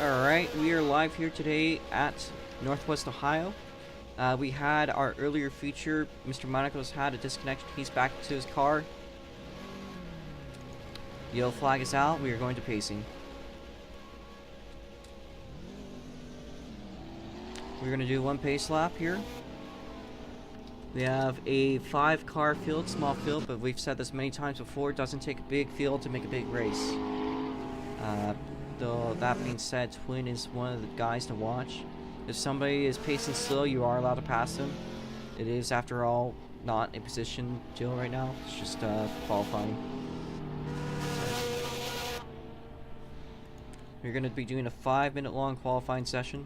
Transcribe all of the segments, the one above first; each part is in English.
Alright, we are live here today at Northwest Ohio. We had our earlier feature. Mr. Monaco's had a disconnection. He's back to his car. Yellow flag is out. We are going to pacing. We're going to do one pace lap here. We have a 5-car field, small field, but we've said this many times before. It doesn't take a big field to make a big race. Though that being said, Twin is one of the guys to watch. If somebody is pacing slow, you are allowed to pass them. It is, after all, not a position deal right now. It's just qualifying. We're going to be doing a 5-minute long qualifying session.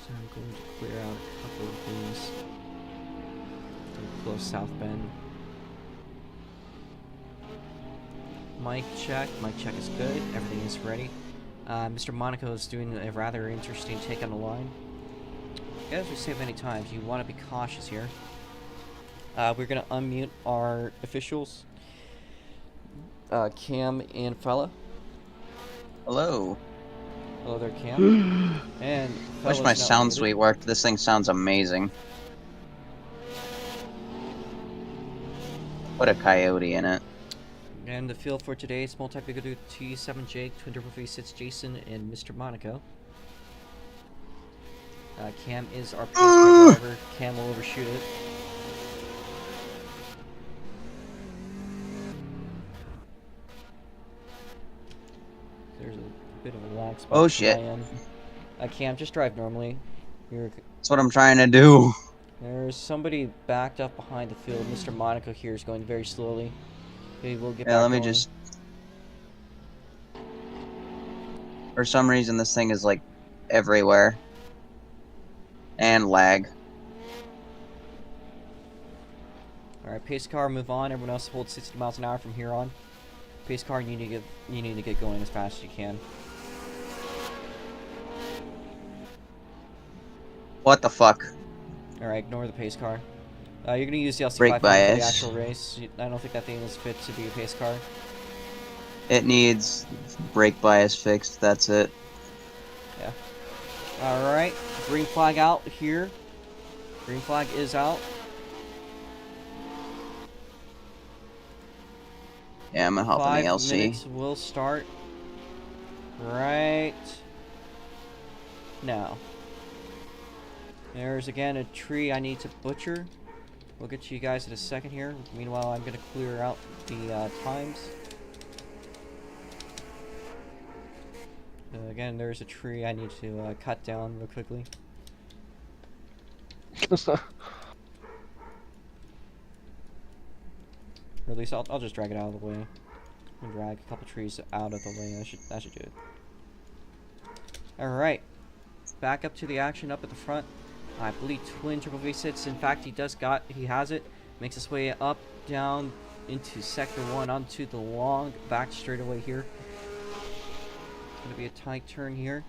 So I'm going to clear out a couple of things. Close South Bend. Mic check is good, everything is ready. Mr. Monaco is doing a rather interesting take on the line. As we say many times, you want to be cautious here. We're going to unmute our officials, Cam and Fella. Hello. Hello there, Cam. And Wish my sound suite worked. This thing sounds amazing. Put a coyote in it. And the field for today is multi-bigoted T7 Jake, Twin Turbo V6 Jason, and Mr. Monaco. Cam is our pace car driver. Cam will overshoot it. There's a bit of a lag spot. Oh shit. Cam, just drive normally. That's what I'm trying to do. There's somebody backed up behind the field. Mr. Monaco here is going very slowly. Okay, we'll get back let me going. just... For some reason, this thing is, like, everywhere. And lag. Alright, pace car, move on. Everyone else hold 60 miles an hour from here on. Pace car, you need to get going as fast as you can. What the fuck? Alright, ignore the pace car. You're going to use the LC500 Brake for bias. the actual race. I don't think that thing is fit to be a pace car. It needs brake bias fixed, that's it. Yeah. Alright, green flag out here. Green flag is out. Yeah, I'm gonna help in the LC. 5 minutes will start right now. There's again a tree I need to butcher. We'll get to you guys in a second here. Meanwhile, I'm going to clear out the times. Again, there's a tree I need to cut down real quickly. Or at least I'll just drag it out of the way. I'll drag a couple trees out of the way. That should do it. Alright. Back up to the action up at the front. I believe Twin Turbo V6, in fact, he has it. Makes his way up, down, into Sector 1, onto the long back straightaway here. It's going to be a tight turn here.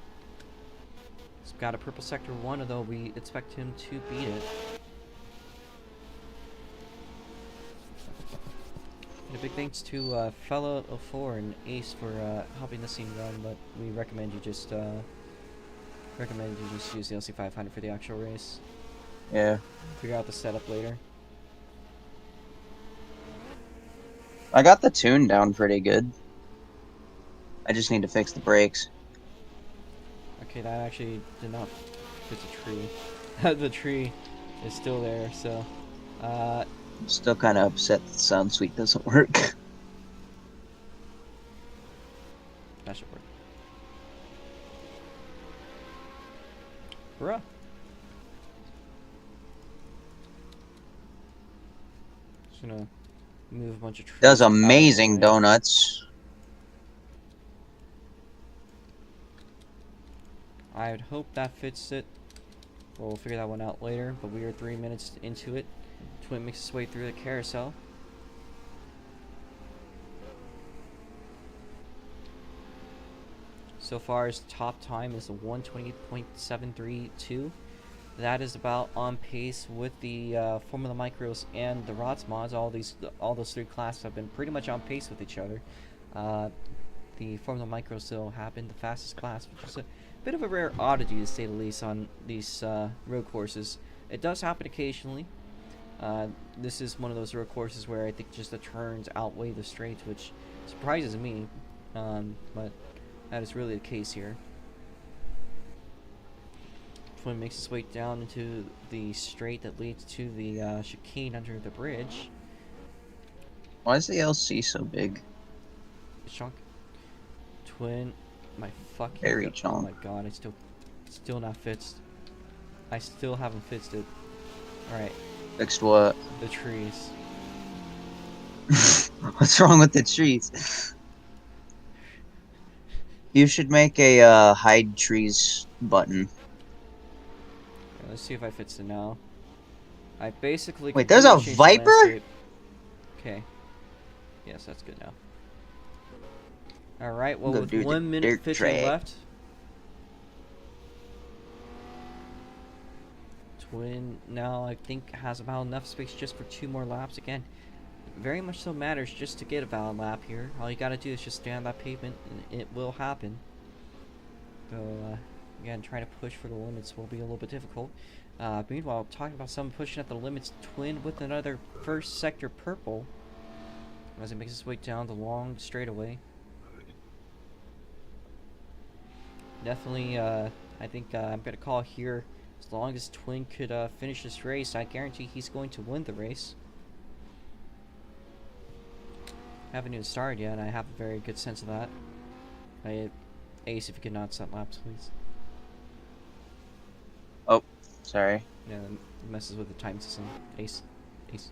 He's got a purple Sector 1, although we expect him to beat it. And a big thanks to Fellow 04 and Ace for helping this scene run, but we recommend you just use the LC500 for the actual race. Yeah. Figure out the setup later. I got the tune down pretty good. I just need to fix the brakes. Okay, that actually did not fit the tree. The tree is still there, so... I'm still kind of upset the sound suite doesn't work. That should work. Hurrah! Just gonna move a bunch of trees. Does amazing donuts. I would hope that fits it. We'll figure that one out later, but we are 3 minutes into it. Twin makes his way through the carousel. So far, his top time is a 1:20.732. that is about on pace with the Formula Micros and the Rods mods. All those three classes have been pretty much on pace with each other. The Formula Micros still have been the fastest class, which is a bit of a rare oddity to say the least on these road courses. It does happen occasionally. This is one of those road courses where I think just the turns outweigh the straights, which surprises me, but that is really the case here. Twin makes its way down into the straight that leads to the chicane under the bridge. Why is the LC so big? Chunk. Twin, my fucking Very oh chunk. my god, I still not fixed. I still haven't fixed it. Alright, Fixed what? the trees. What's wrong with the trees? You should make a hide trees button. Okay, let's see if I fixed it now. I basically Wait, there's a completely changed the Viper? landscape. Okay. Yes, that's good now. Alright, well, Go with do the 1 minute dirt 50 track. left. Twin now, I think, has about enough space just for 2 more laps. Again, very much so matters just to get a valid lap here. All you gotta do is just stay on that pavement, and it will happen. So, again, trying to push for the limits will be a little bit difficult. Meanwhile, talking about someone pushing at the limits, Twin with another first sector purple as it makes its way down the long straightaway. Definitely, I think I'm going to call here. As long as Twin could finish this race, I guarantee he's going to win the race. Haven't even started yet, and I have a very good sense of that. Ace, if you could not set laps, please. Oh, sorry. Yeah, it messes with the time system. Ace. Ace.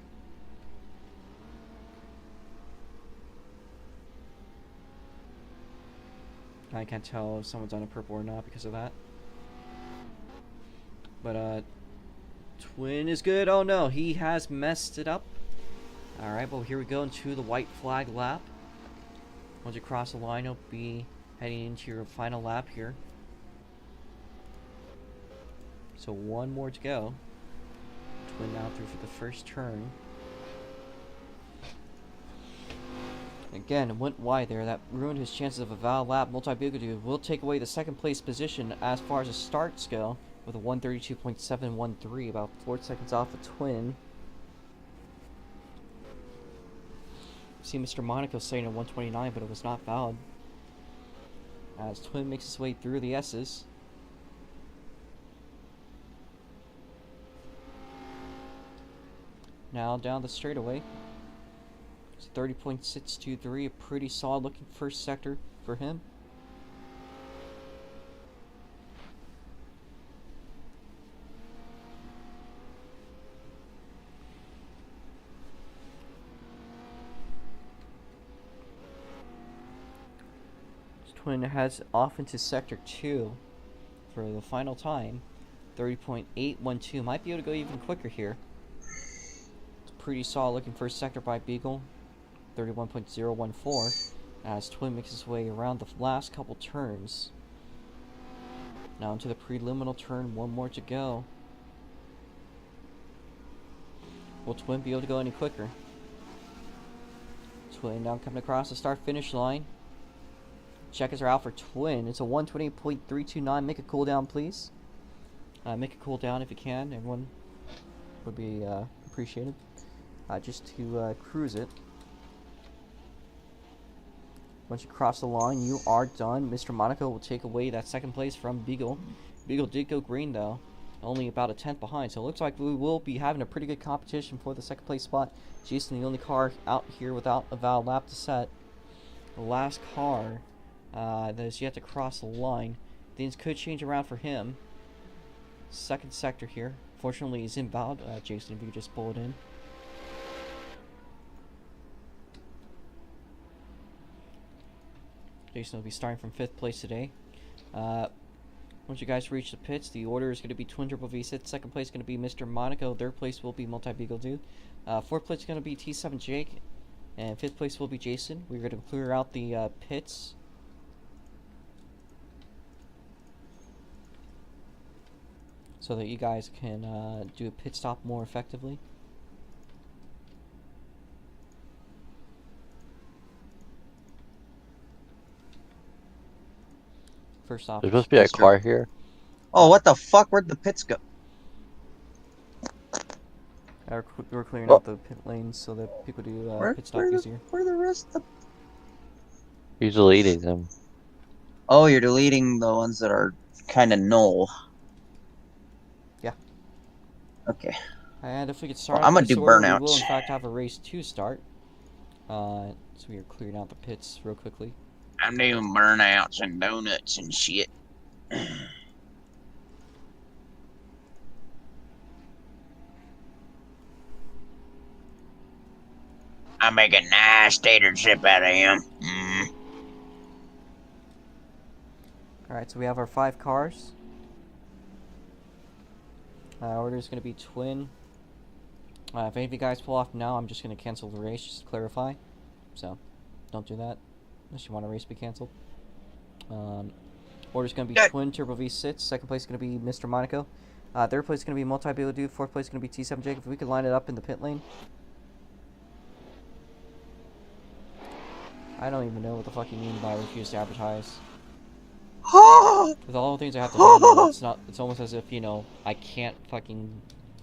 I can't tell if someone's on a purple or not because of that. But, Twin is good. Oh no, he has messed it up. Alright, well, here we go into the white flag lap. Once you cross the line, you'll be heading into your final lap here. So, one more to go. Twin now through for the first turn. Again, it went wide there. That ruined his chances of a valid lap. Multi-Bugadu will take away the second place position as far as the starts go with a 132.713, about 4 seconds off of Twin. See Mr. Monaco saying a 129, but it was not valid. As Twin makes his way through the S's. Now down the straightaway. It's 30.623, a pretty solid looking first sector for him. Twin heads off into sector 2 for the final time. 30.812, might be able to go even quicker here. Pretty solid looking first sector by Beagle. 31.014 as Twin makes his way around the last couple turns. Now into the preliminal turn, one more to go. Will Twin be able to go any quicker? Twin now coming across the start finish line. Checkers are out for Twin. It's a 128.329. Make a cooldown, please. Make a cooldown if you can. Everyone would be appreciated. Just to cruise it. Once you cross the line, you are done. Mr. Monaco will take away that second place from Beagle. Beagle did go green, though. Only about a 10th behind. So it looks like we will be having a pretty good competition for the second place spot. Jason, the only car out here without a valid lap to set. The last car that is yet to cross the line. Things could change around for him. Second sector here. Fortunately, he's invalid. Jason, if you could just pull it in. Jason will be starting from 5th place today. Once you guys reach the pits, the order is going to be Twin Triple V6. Second place is going to be Mr. Monaco. Third place will be Multi-Beagle Dude. Fourth place is going to be T7 Jake. And 5th place will be Jason. We're going to clear out the pits. So so that you guys can do a pit stop more effectively. First off, There's supposed to be a That's true. car here. Oh, what the fuck? Where'd the pits go? we're clearing Oh. out the pit lanes so that people do pit stop easier. Where the rest of the... He's deleting them. Oh, you're deleting the ones that are kind of null. Yeah. Okay. And if we get Well, started I'm in gonna this do order, we burnouts. will in fact have a race to start. So we are clearing out the pits real quickly. I'm doing burnouts and donuts and shit. I make a nice tater chip out of him. Alright, so we have our 5 cars. Order is going to be twin. If any of you guys pull off now, I'm just going to cancel the race, just to clarify. So, don't do that, unless you want a race to be cancelled. Order is going to be twin Turbo V6. Second place is going to be Mr. Monaco. Third place is going to be Multi-Bilo Dude. Fourth place is going to be T7 Jake. If we could line it up in the pit lane. I don't even know what the fuck you mean by refuse to advertise. With all the things I have to handle, it's almost as if, you know, I can't fucking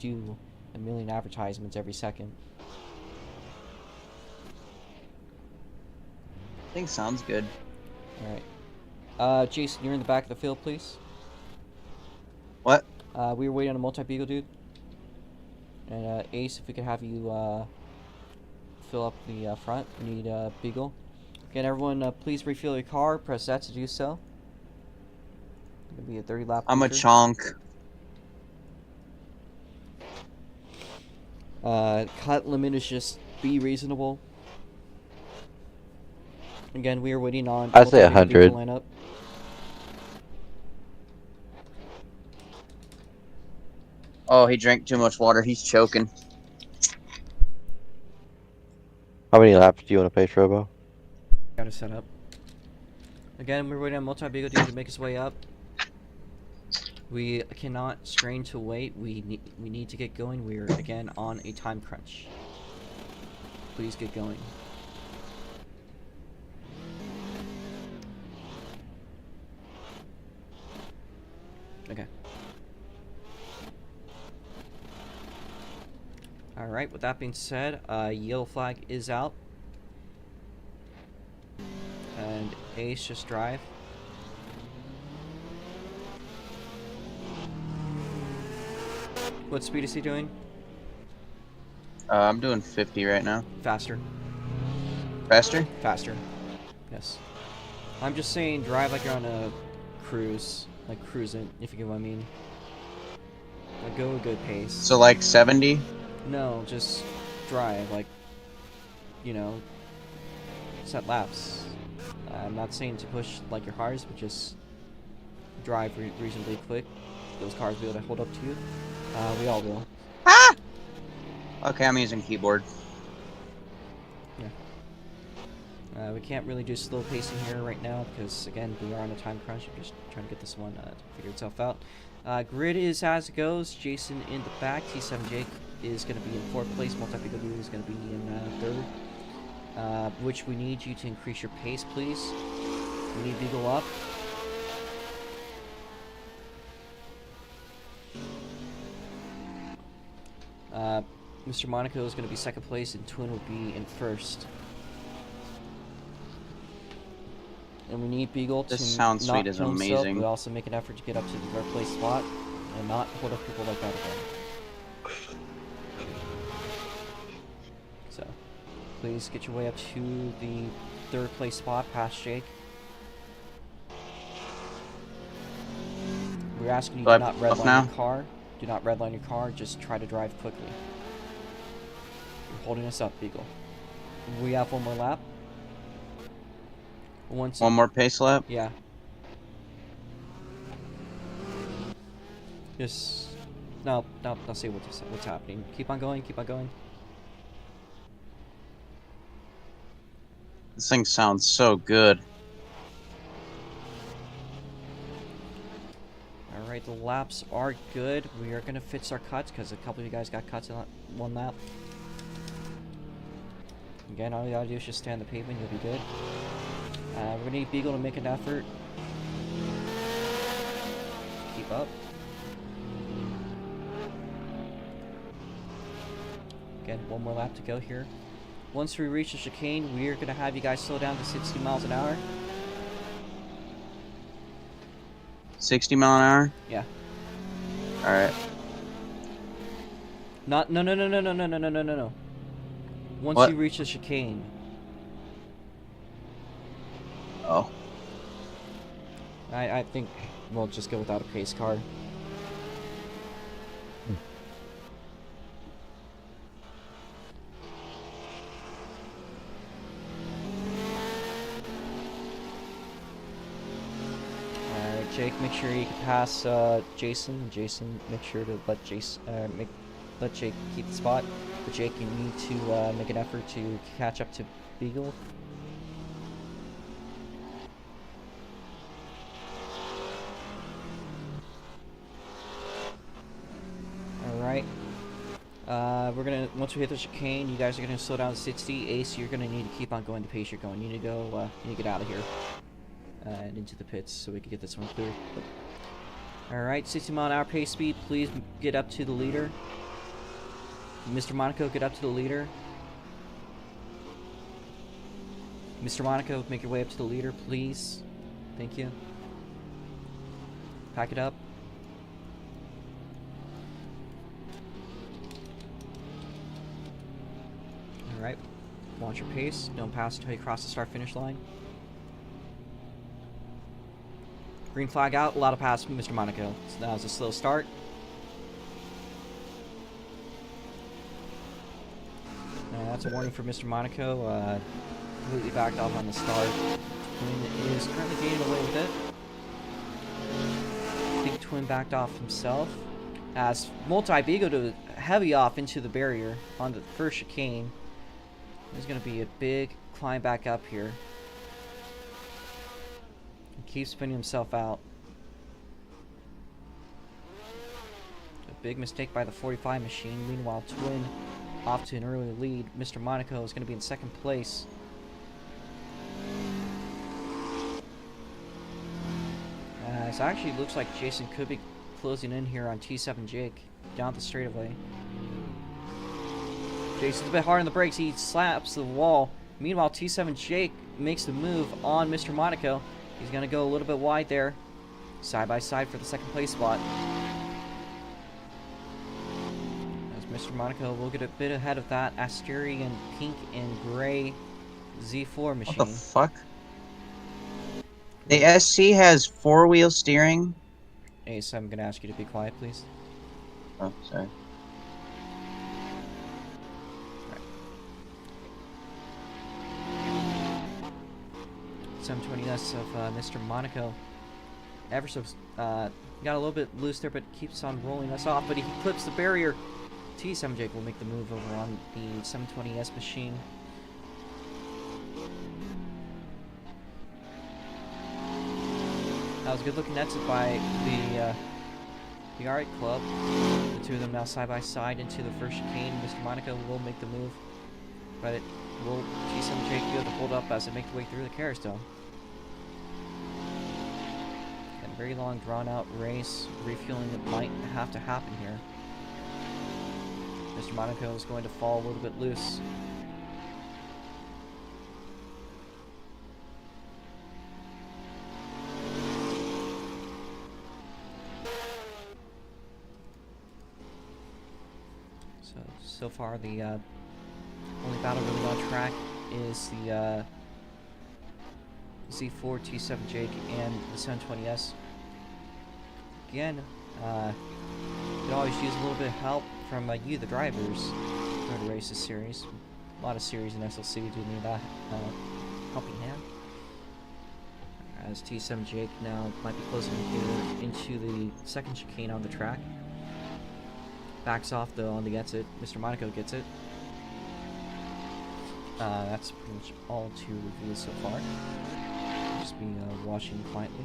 do a million advertisements every second. I think sounds good. Alright. Jason, you're in the back of the field, please. What? We were waiting on a multi-beagle dude. And, Ace, if we could have you, fill up the, front. We need, Beagle. Again, everyone, please refuel your car. Press that to do so. It's gonna be a 30-lap. I'm a chonk. Cut limit is just be reasonable. Again, we are waiting on. I'd say 100. Lineup. Oh, he drank too much water. He's choking. How many laps do you want to pay, Trobo? Got it set up. Again, we're waiting on multi-beagle dude to make his way up. We cannot strain to wait. We need to get going. We're again on a time crunch. Please get going. Okay. Alright, with that being said, yellow flag is out. And Ace, just drive. What speed is he doing? I'm doing 50 right now. Faster. Faster? Faster. Yes. I'm just saying drive like you're on a cruise. Like cruising, if you get what I mean. Like go a good pace. So like 70? No, just drive, like, you know, set laps. I'm not saying to push like your cars, but just drive reasonably quick. Those cars will be able to hold up to you. We all will. Ah! Okay, I'm using keyboard. Yeah. We can't really do slow pacing here right now because, again, we are on a time crunch. I'm just trying to get this one to figure itself out. Grid is as it goes. Jason in the back. T7 Jake is going to be in 4th place. Multi-Beagle Dude is going to be in 3rd. Which we need you to increase your pace, please. We need Beagle up. Mr. Monaco is going to be 2nd place, and Twin will be in 1st. And we need Beagle to sound not suite is kill himself, amazing. but also make an effort to get up to the 3rd place spot and not hold up people like that again. So, please get your way up to the 3rd place spot past Jake. We're asking you to not redline your car. Do not redline your car, just try to drive quickly. You're holding us up, Beagle. We have one more lap. One more pace lap? Yeah. Just... No, see what's happening. Keep on going, keep on going. This thing sounds so good. Alright, the laps are good. We are going to fix our cuts because a couple of you guys got cuts in one lap. Again, all you gotta do is just stay on the pavement, you'll be good. We're gonna need Beagle to make an effort. Keep up. Again, one more lap to go here. Once we reach the chicane, we are gonna have you guys slow down to 60 miles an hour. 60 mile an hour? Yeah. Alright. Not, no. Once What? you reach the chicane. Oh. I think we'll just go without a pace car. Alright, Jake, make sure you can pass Jason. Jason, make sure to let let Jake keep the spot. But Jake, you need to make an effort to catch up to Beagle. Alright. We're gonna, once we hit the chicane, you guys are gonna slow down to 60. Ace, you're gonna need to keep on going the pace you're going. You need to go, you need to get out of here. And into the pits so we can get this one clear. Alright, 60 mile an hour pace speed. Please get up to the leader. Mr. Monaco, get up to the leader. Mr. Monaco, make your way up to the leader, please. Thank you. Pack it up. Alright. Watch your pace. Don't pass until you cross the start-finish line. Green flag out. A lot of pass from Mr. Monaco. So that was a slow start. That's a warning for Mr. Monaco. Completely backed off on the start. Twin is currently getting away with it. Big Twin backed off himself. As Multi-Beagle to heavy off into the barrier on the first chicane. There's going to be a big climb back up here. He keeps spinning himself out. A big mistake by the 45 machine. Meanwhile, Twin off to an early lead. Mr. Monaco is going to be in second place. It actually looks like Jason could be closing in here on T7 Jake down the straightaway. Jason's a bit hard on the brakes. He slaps the wall. Meanwhile, T7 Jake makes the move on Mr. Monaco. He's going to go a little bit wide there. Side by side for the second place spot. Mr. Monaco will get a bit ahead of that Asterian pink and gray Z4 machine. What the fuck? The SC has four-wheel steering? Ace, I'm going to ask you to be quiet, please. Oh, sorry. 720S of Mr. Monaco. Ever so, got a little bit loose there, but keeps on rolling us off. But he clips the barrier. T7 Jake will make the move over on the 720S machine. That was a good looking exit by the Art Club. The two of them now side by side into the first chicane. Mr. Monaco will make the move, but it will T7 Jake be able to hold up as they make the way through the carousel. And a very long drawn out race. Refueling that might have to happen here. Mr. Monaco is going to fall a little bit loose. So far the only battle really on track is the Z4, T7 Jake, and the 720S. Again, you can always use a little bit of help from you, the drivers, for the race this series. A lot of series in SLC do need that helping hand. As T7 Jake now might be closing here into the second chicane on the track. Backs off though on the exit. Mr. Monaco gets it. That's pretty much all to review so far. Just be watching quietly.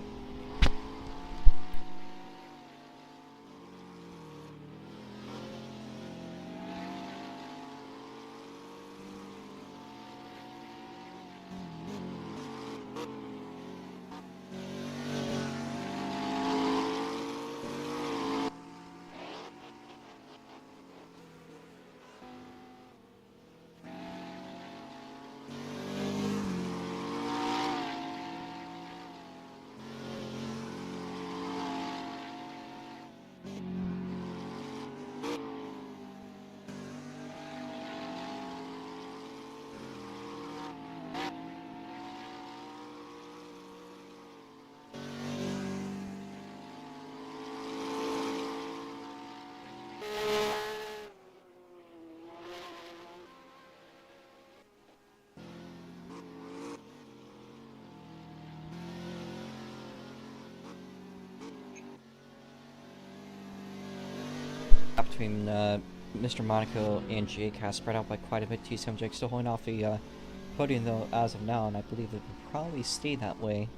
between Mr. Monaco and Jake has spread out by quite a bit. T7 Jake still holding off the podium though as of now, and I believe it will probably stay that way.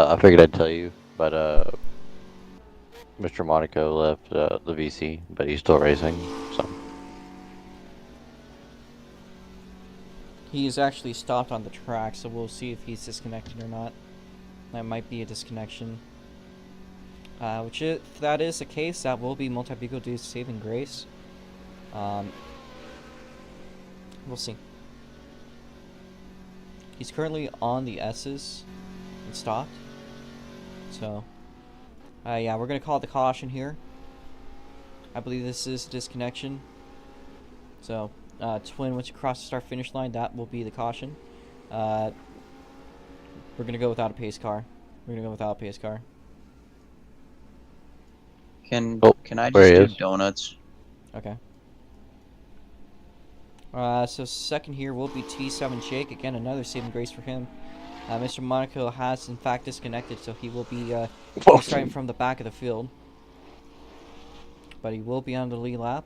I figured I'd tell you, but Mr. Monaco left the VC, but he's still racing. So He's actually stopped on the track, so we'll see if he's disconnected or not. That might be a disconnection. If that is the case, that will be Multi-Beagle Dude's saving grace. We'll see. He's currently on the S's and stopped. So, yeah, we're going to call the caution here. I believe this is a disconnection. So, Twin, once you cross the start-finish line, that will be the caution. We're going to go without a pace car. Can Oh, I where just he do is. donuts? Okay. So second here will be T7 Jake. Again, another saving grace for him. Mr. Monaco has in fact disconnected, so he will be starting from the back of the field. But he will be on the lead lap.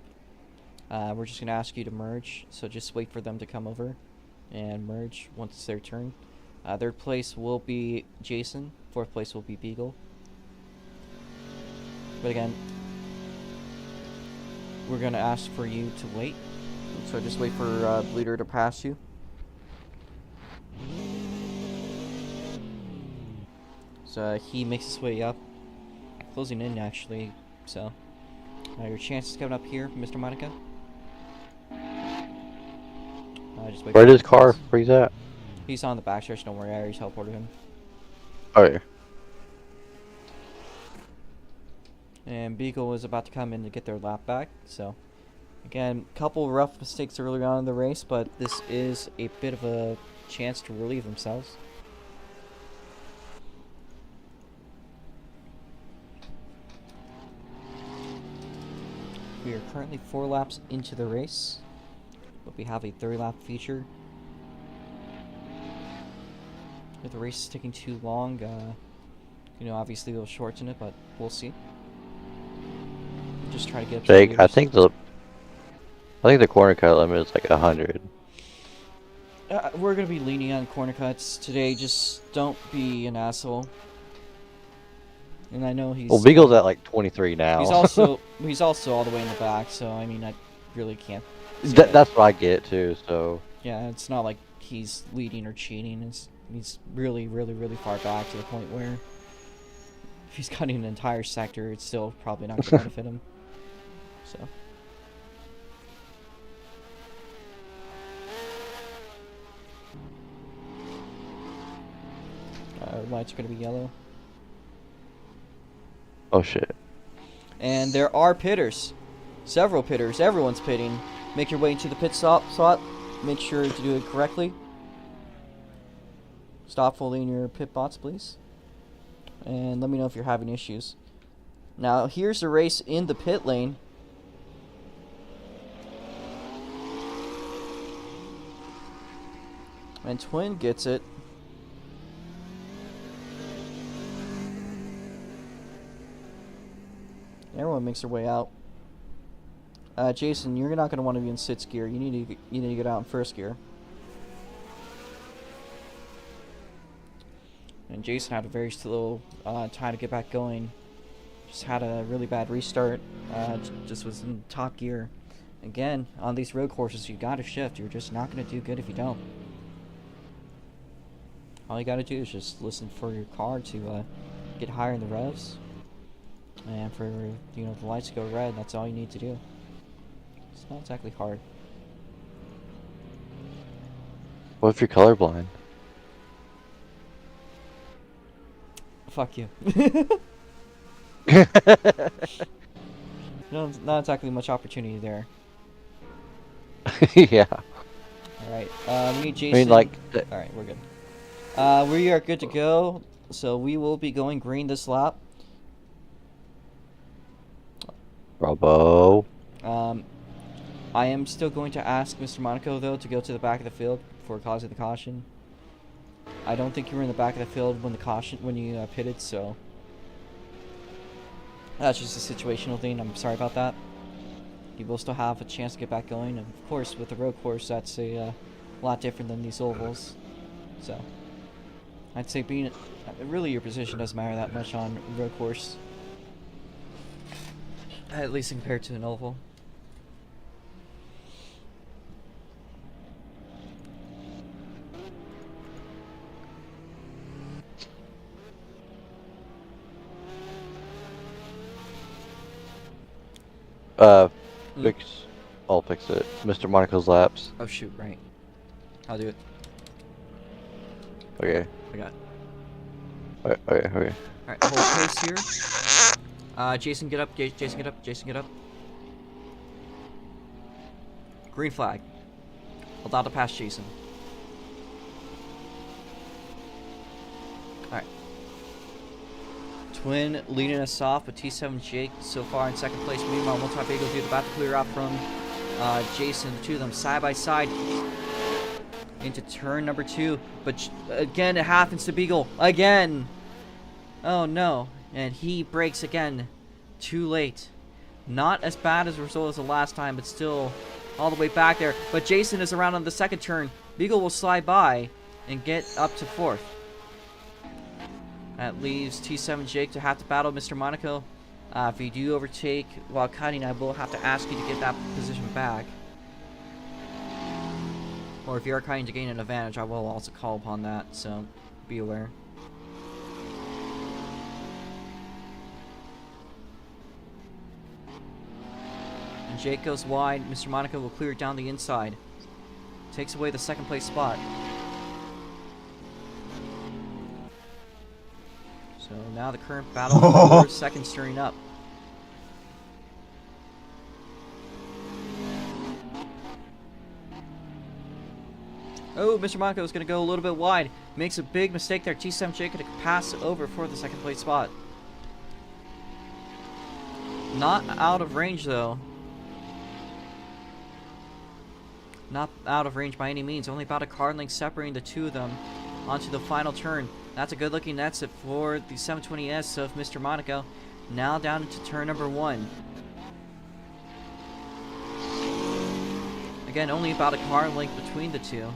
We're just going to ask you to merge, so just wait for them to come over and merge once it's their turn. Third place will be Jason. Fourth place will be Beagle. But again, we're going to ask for you to wait. So just wait for the leader to pass you. So he makes his way up. Closing in, actually. So your chances coming up here, Mr. Monaco. Just wait Where for did his him to car pass. freeze at? He's on the back stretch, don't worry. I already teleported him. Oh yeah. And Beagle was about to come in to get their lap back. So again, couple rough mistakes early on in the race, but this is a bit of a chance to relieve themselves. We are currently 4 laps into the race, but we have a 3-lap feature. If the race is taking too long, obviously we'll shorten it, but we'll see. Just try to get up to the Jake, I leaders. think the corner cut limit is like 100. We're gonna be leaning on corner cuts today. Just don't be an asshole. And I know he's. Well, Beagle's at like 23 now. He's also all the way in the back. So I mean, I really can't. say That's what I get too. So yeah, it's not like he's leading or cheating. He's really, really, really far back to the point where if he's cutting an entire sector, it's still probably not gonna benefit him. So. Lights are gonna be yellow. oh shit. And there are pitters. Several pitters. Everyone's pitting. Make your way into the pit stop slot. Make sure to do it correctly. Stop fully in your pit bots, please. And let me know if you're having issues. Now, here's the race in the pit lane. And Twin gets it. Everyone makes their way out. Jason, you're not going to want to be in 6th gear. You need to get out in 1st gear. And Jason had a very slow time to get back going. Just had a really bad restart. Just was in top gear. Again, on these road courses, you gotta shift. You're just not gonna do good if you don't. All you gotta do is just listen for your car to get higher in the revs, and for the lights to go red. That's all you need to do. It's not exactly hard. What if you're colorblind? Fuck you. No, not exactly much opportunity there. Yeah. Alright, me, Jason. I mean, like, Alright, we're good. We are good to go, so we will be going green this lap. Bravo. I am still going to ask Mr. Monaco, though, to go to the back of the field for causing the caution. I don't think you were in the back of the field when you pitted, so that's just a situational thing. I'm sorry about that. You will still have a chance to get back going, and of course, with the road course, that's a lot different than these ovals. So I'd say really your position doesn't matter that much on road course, at least compared to an oval. I'll fix it. Mr. Monaco's laps. Oh shoot, right. I'll do it. Okay. I got it. Okay. Alright, hold pace here. Jason, get up. Jason, get up. Jason, get up. Green flag. Allowed to pass Jason. Alright. Twin leading us off, but T7 Jake so far in second place. Meanwhile, Multi-Bagel Dude about to clear out from Jason. The two of them side by side into turn number 2. But again, it happens to Beagle. Again! Oh no. And he breaks again. Too late. Not as bad as a result as the last time, but still all the way back there. But Jason is around on the second turn. Beagle will slide by and get up to 4th. That leaves T7 Jake to have to battle Mr. Monaco. If you do overtake while cutting, I will have to ask you to get that position back. Or if you are trying to gain an advantage, I will also call upon that, so be aware. And Jake goes wide. Mr. Monaco will clear it down the inside. Takes away the second place spot. So now the current battle for second stirring up. Oh, Mr. Monaco is going to go a little bit wide. Makes a big mistake there. T7 Jake going to pass over for the second place spot. Not out of range, though. Not out of range by any means. Only about a car length separating the two of them onto the final turn. That's a good looking exit for the 720S of Mr. Monaco. Now down into turn number 1. Again, only about a car length between the two.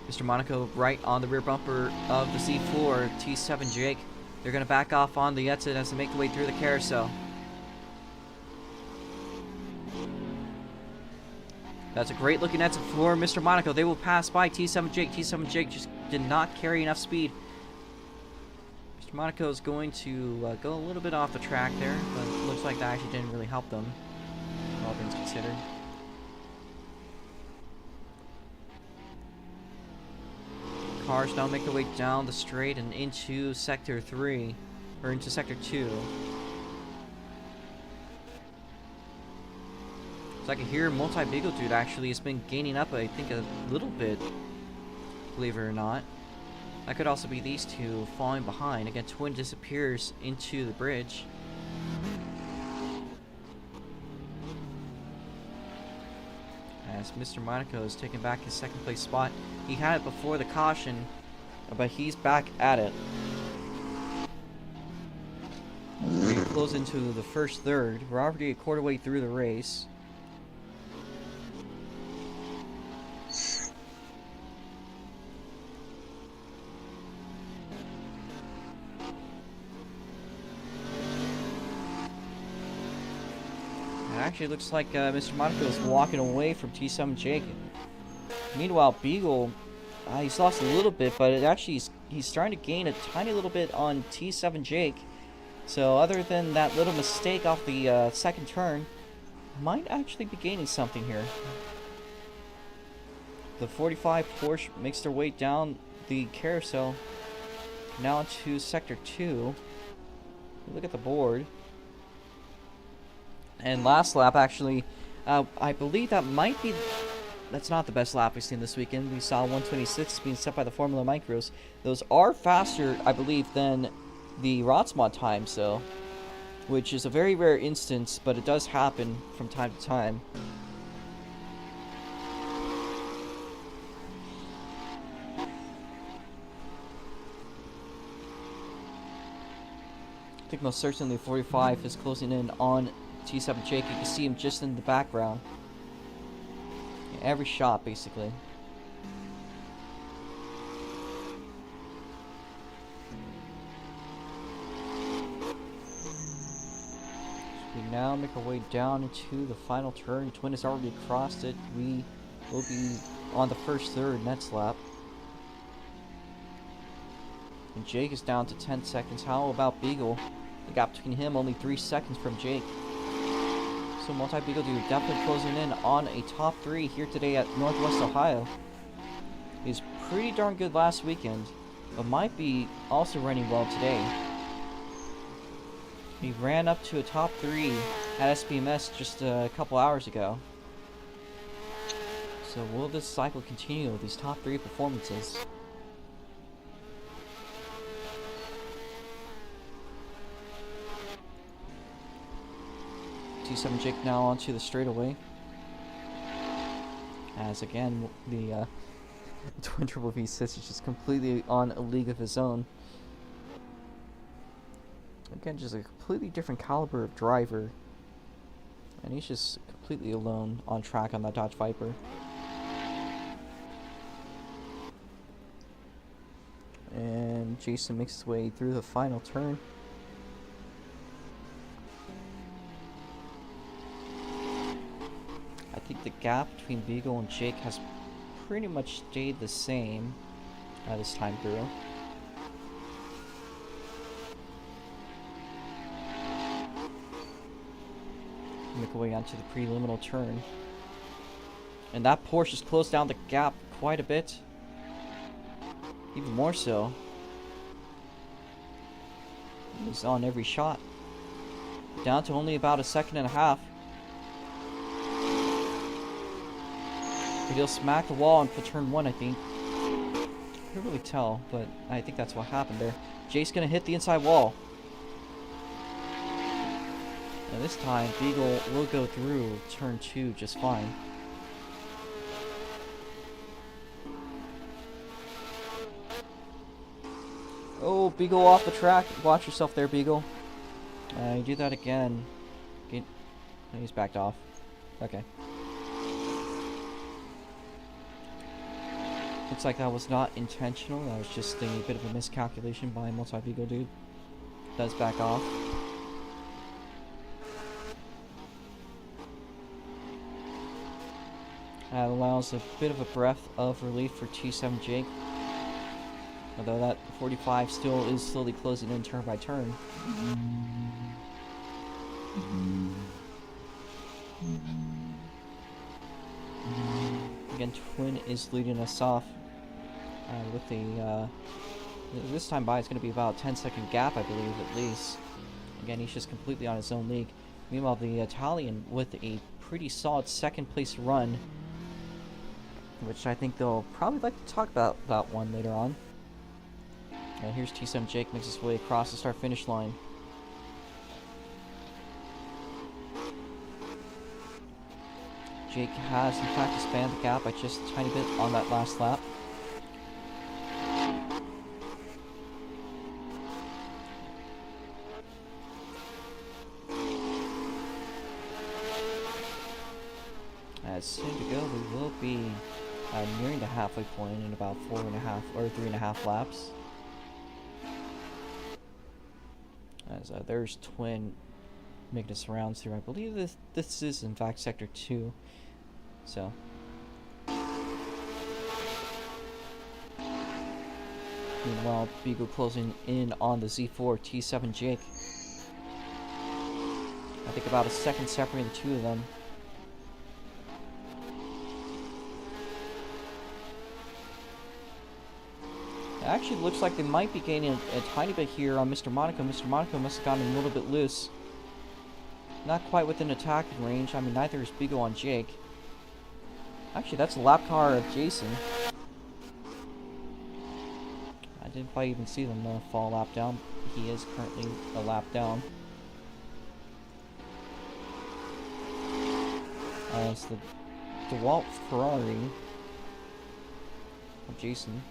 Mr. Monaco right on the rear bumper of the Z4. T7 Jake. They're going to back off on the exit as they make their way through the carousel. That's a great looking exit for Mr. Monaco. They will pass by T7 Jake. T7 Jake just did not carry enough speed. Mr. Monaco is going to go a little bit off the track there, but it looks like that actually didn't really help them, all things considered. Cars now make their way down the straight and into Sector 3, or into Sector 2. So I can hear Multi-Beagle Dude actually has been gaining up, I think, a little bit, believe it or not. That could also be these two falling behind. Again, Twin disappears into the bridge. As Mr. Monaco is taking back his second place spot. He had it before the caution, but he's back at it. We close into the first third. We're already a quarter way through the race. actually looks like Mr. Monaco is walking away from T7 Jake. Meanwhile, Beagle, he's lost a little bit, but he's starting to gain a tiny little bit on T7 Jake. So other than that little mistake off the second turn, might actually be gaining something here. The 45 Porsche makes their way down the carousel, now into Sector 2. Look at the board. And last lap, actually, I believe that's not the best lap we've seen this weekend. We saw 126 being set by the Formula Micros. Those are faster, I believe, than the Rotsmod times, though, which is a very rare instance, but it does happen from time to time. I think most certainly 45 is closing in on T7 Jake. You can see him just in the background. Every shot, basically. We now make our way down into the final turn. Twin has already crossed it. We will be on the first third next lap. And Jake is down to 10 seconds. How about Beagle? The gap between him only 3 seconds from Jake. So Multi-Beagle Dude definitely closing in on a top 3 here today at Northwest Ohio. He's pretty darn good last weekend, but might be also running well today. He ran up to a top 3 at SBMS just a couple hours ago. So will this cycle continue with these top 3 performances? T7 Jake now onto the straightaway. As again, the Twin Triple V6 is just completely on a league of his own. Again, just a completely different caliber of driver. And he's just completely alone on track on that Dodge Viper. And Jason makes his way through the final turn. I think the gap between Beagle and Jake has pretty much stayed the same this time through. Make our way onto the preliminal turn. And that Porsche has closed down the gap quite a bit. Even more so. He's on every shot. Down to only about a second and a half. But he'll smack the wall on for turn 1, I think. Can't really tell, but I think that's what happened there. Jake's gonna hit the inside wall. And this time, Beagle will go through turn 2 just fine. Oh, Beagle off the track. Watch yourself there, Beagle. You do that again. He's backed off. Okay. Looks like that was not intentional. That was just a bit of a miscalculation by Multi-Beagle Dude. Does back off. That allows a bit of a breath of relief for T7 Jake. Although that 45 still is slowly closing in turn by turn. Again, Twin is leading us off with a... this time by it's going to be about a 10-second gap, I believe, at least. Again, he's just completely on his own league. Meanwhile, the Italian with a pretty solid second place run, which I think they'll probably like to talk about that one later on. And here's T7 Jake makes his way across the start-finish line. Jake has, in fact, expanded the gap by just a tiny bit on that last lap. As soon to go, we will be nearing the halfway point in about 4.5 or 3.5 laps. As there's Twin making its rounds through. I believe this is in fact Sector 2. So. Meanwhile, Beagle closing in on the Z4 T7 Jake. I think about a second separating the two of them. It actually looks like they might be gaining a tiny bit here on Mr. Monaco. Mr. Monaco must have gotten a little bit loose. Not quite within attacking range. I mean, neither is Beagle on Jake. Actually, that's a lap car of Jason. I didn't quite even see them fall a lap down. He is currently a lap down. It's the DeWalt Ferrari of Jason.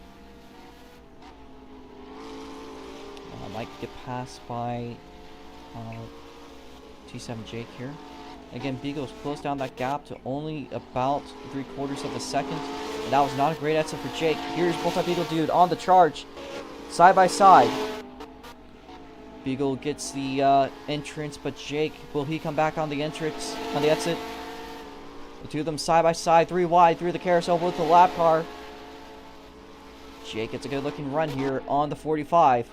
Might get passed by T7 Jake here. Again, Beagle's closed down that gap to only about 3/4 of a second. And that was not a great exit for Jake. Here's multi-Beagle dude on the charge. Side by side. Beagle gets the entrance, but Jake, will he come back on the entrance, on the exit? The two of them side by side, 3 wide through the carousel with the lap car. Jake gets a good looking run here on the 45.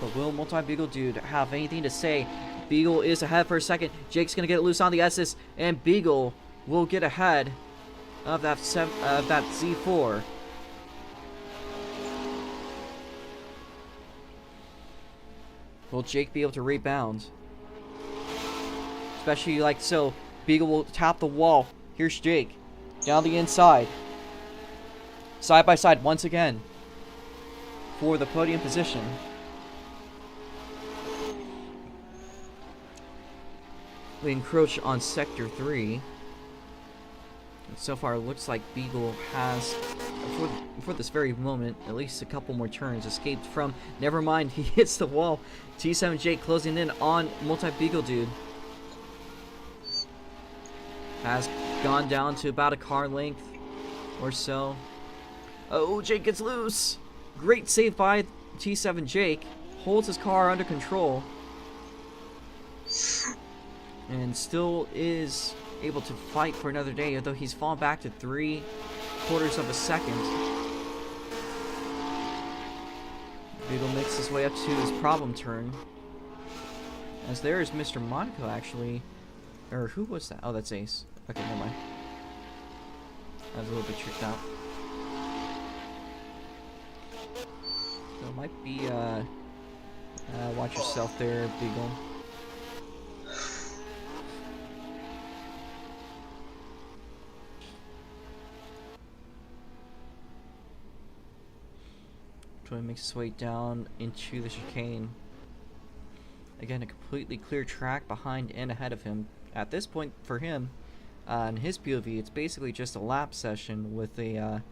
But will multi-Beagle dude have anything to say? Beagle is ahead for a second. Jake's going to get it loose on the S's, and Beagle will get ahead of that Z4. Will Jake be able to rebound? Especially like so. Beagle will tap the wall. Here's Jake. Down the inside. Side by side once again. For the podium position. We encroach on Sector 3. And so far, it looks like Beagle has, for this very moment, at least a couple more turns, escaped from. Never mind, he hits the wall. T7 Jake closing in on multi-Beagle dude. Has gone down to about a car length or so. Oh, Jake gets loose. Great save by T7 Jake. Holds his car under control. And still is able to fight for another day, although he's fallen back to 3/4 of a second. Beagle makes his way up to his problem turn. As there is Mr. Monaco, actually. Or who was that? Oh, that's Ace. Okay, never mind. I was a little bit tricked out. So it might be, watch yourself there, Beagle. Makes his way down into the chicane. Again, a completely clear track behind and ahead of him. At this point, for him, in his POV, it's basically just a lap session with a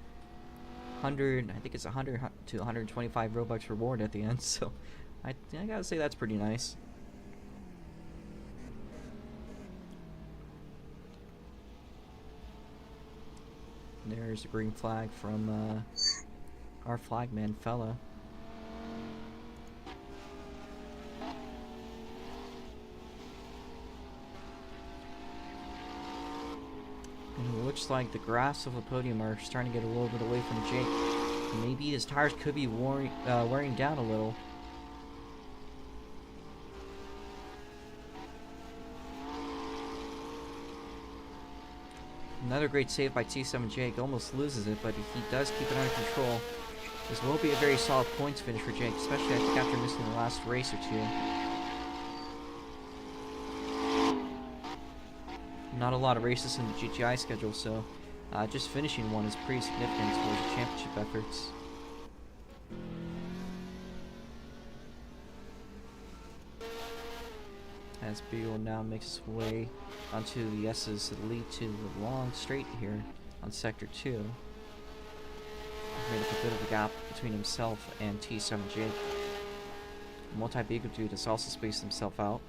100, I think it's 100 to 125 Robux reward at the end. So, I gotta say that's pretty nice. There's a green flag from our flagman fella. And it looks like the grass of the podium are starting to get a little bit away from Jake. Maybe his tires could be wearing down a little. Another great save by T7 Jake. Almost loses it, but he does keep it under control. This will be a very solid points finish for Jake, especially I think after missing the last race or two. Not a lot of races in the GTI schedule, so just finishing one is pretty significant towards the championship efforts. As Beagle now makes his way onto the S's that lead to the long straight here on Sector 2. Made up a bit of a gap between himself and T7 Jake. Multi-Beagle dude has also spaced himself out.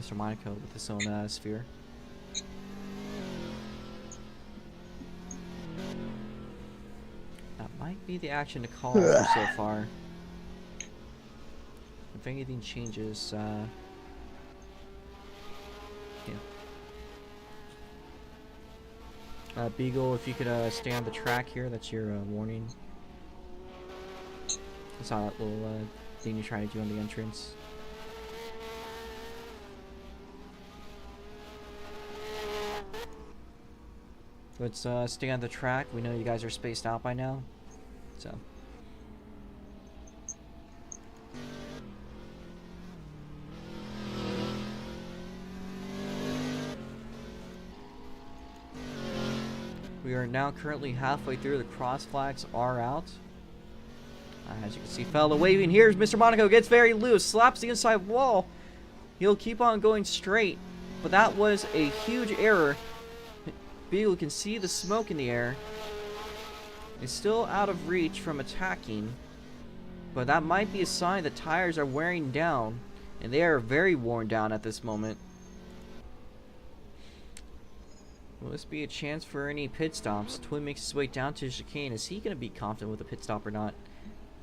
Mr. Monaco with his own sphere. That might be the action to call for so far. if anything changes. Yeah. Beagle, if you could stay on the track here, that's your warning. I saw that little thing you tried to do on the entrance. Let's stay on the track. We know you guys are spaced out by now, so. We are now currently halfway through. The cross flags are out. As you can see, fella waving. Here's Mr. Monaco. Gets very loose. Slaps the inside wall. He'll keep on going straight. But that was a huge error. Beagle can see the smoke in the air. It's still out of reach from attacking. But that might be a sign the tires are wearing down. And they are very worn down at this moment. Will this be a chance for any pit stops? Twin makes his way down to the chicane. Is he going to be confident with a pit stop or not?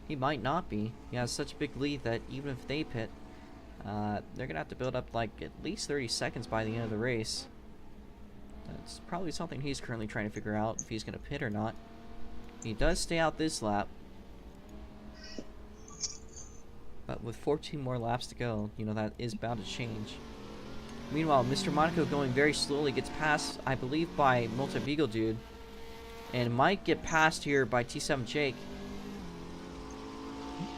He might not be. He has such a big lead that even if they pit, they're going to have to build up like at least 30 seconds by the end of the race. That's probably something he's currently trying to figure out, if he's going to pit or not. He does stay out this lap. But with 14 more laps to go, you know, that is bound to change. Meanwhile, Mr. Monaco going very slowly gets passed, I believe, by Multi-Beagle Dude. And might get passed here by T7 Jake.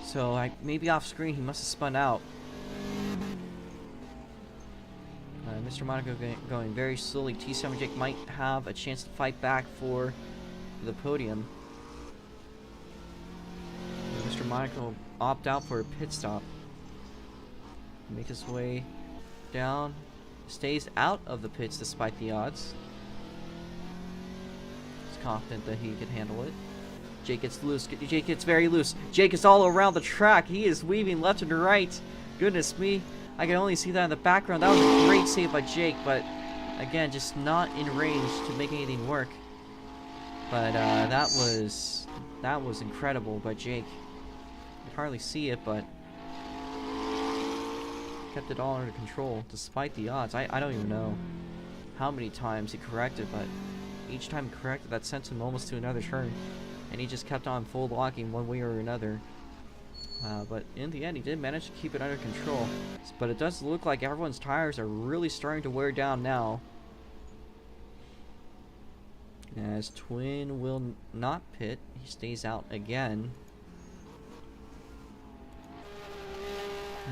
So, maybe off screen, he must have spun out. Mr. Monaco going very slowly. T7 Jake might have a chance to fight back for the podium. And Mr. Monaco opt out for a pit stop. Make his way down. Stays out of the pits despite the odds. He's confident that he can handle it. Jake gets loose. Jake gets very loose. Jake is all around the track. He is weaving left and right. Goodness me. I can only see that in the background. That was a great save by Jake, but again, just not in range to make anything work. But that was incredible by Jake. You can hardly see it, but kept it all under control despite the odds. I don't even know how many times he corrected, but each time he corrected, that sent him almost to another turn, and he just kept on full locking one way or another. But in the end, he did manage to keep it under control. But it does look like everyone's tires are really starting to wear down now. As Twin will not pit, he stays out again.